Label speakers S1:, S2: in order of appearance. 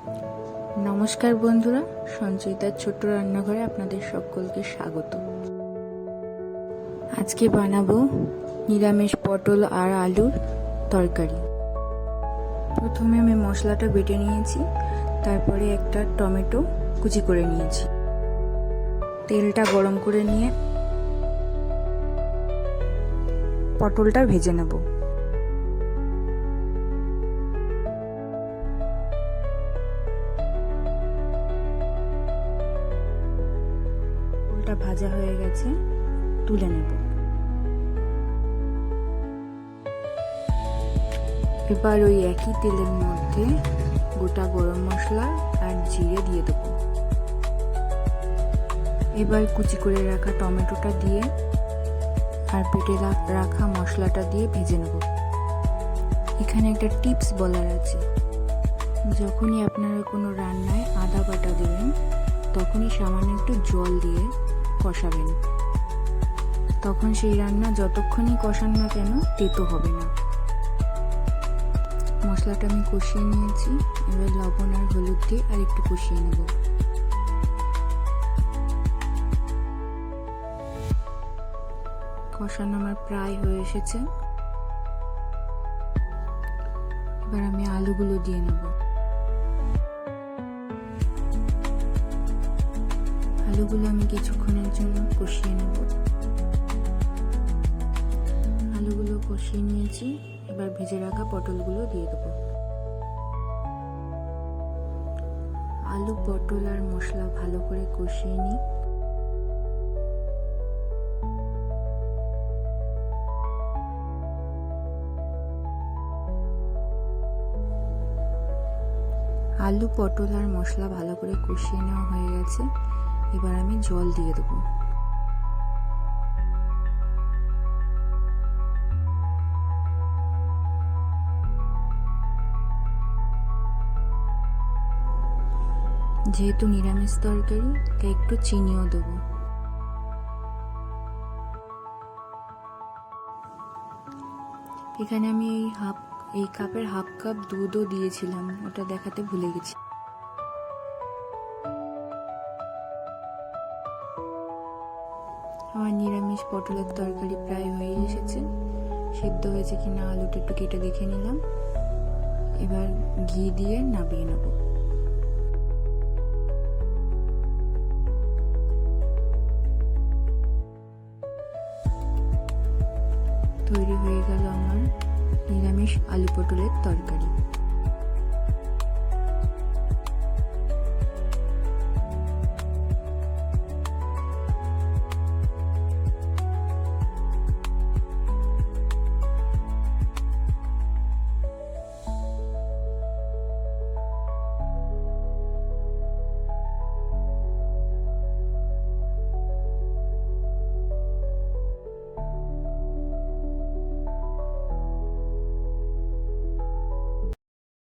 S1: নমস্কার বন্ধুরা, সঞ্চয়িতার ছোট্ট রান্নাঘরে আপনাদের সকলকে স্বাগত। আজকে বানাবো নিরামিষ পটল আর আলুর তরকারি। প্রথমে আমি মশলাটা বেটে নিয়েছি, তারপরে একটা টমেটো কুচি করে নিয়েছি। তেলটা গরম করে নিয়ে পটলটা ভেজে নেব। ভাজা হয়ে গেছে, তুলে নেব। এবার ওই একই তেলের মধ্যে গোটা গরম মশলা আর জিরে দিয়ে দেবো। এবার কুচি করে রাখা টমেটোটা দিয়ে আর বেটে রাখা মশলাটা দিয়ে ভেজে নেব। এখানে একটা টিপস বলার আছে, যখনই আপনারা কোনো রান্নায় আদা বাটা দেবেন তখনই সামান্য একটু জল দিয়ে কষাবেন। তখন সেই রান্না যতক্ষণই কষান না কেন তেতো হবে না। মশলাটা আমি কষিয়ে নিয়েছি, এবার লবণ আর হলুদ দিয়ে আর একটু কষিয়ে নেব। কষানো আমার প্রায় হয়ে এসেছে। এবার আমি আলুগুলো দিয়ে নেব। আলুগুলো আমি কিছুক্ষণের জন্য কষিয়ে নেব। আলুগুলো কষিয়ে নিয়েছি, এবার ভেজে রাখা পটলগুলো দিয়ে দেব। আলু, পটল আর মশলা ভালো করে কষিয়ে নিই। আলু, পটল আর মশলা ভালো করে কষিয়ে নেওয়া হয়ে গেছে। এবার আমি জল দিয়ে দেবো। যেহেতু নিরামিষ তরকারি তাই একটু চিনিও দেবো। এখানে আমি এই কাপের হাফ কাপ দুধও দিয়েছিলাম, ওটা দেখাতে ভুলে গেছি। আমার নিরামিষ পটলের তরকারি প্রায় হয়ে এসেছে। সিদ্ধ হয়েছে কিনা আলুটা একটু কেটে দেখে নিলাম। এবার ঘি দিয়ে নামিয়ে নেব। তৈরি হয়ে গেল আমার নিরামিষ আলু পটলের তরকারি।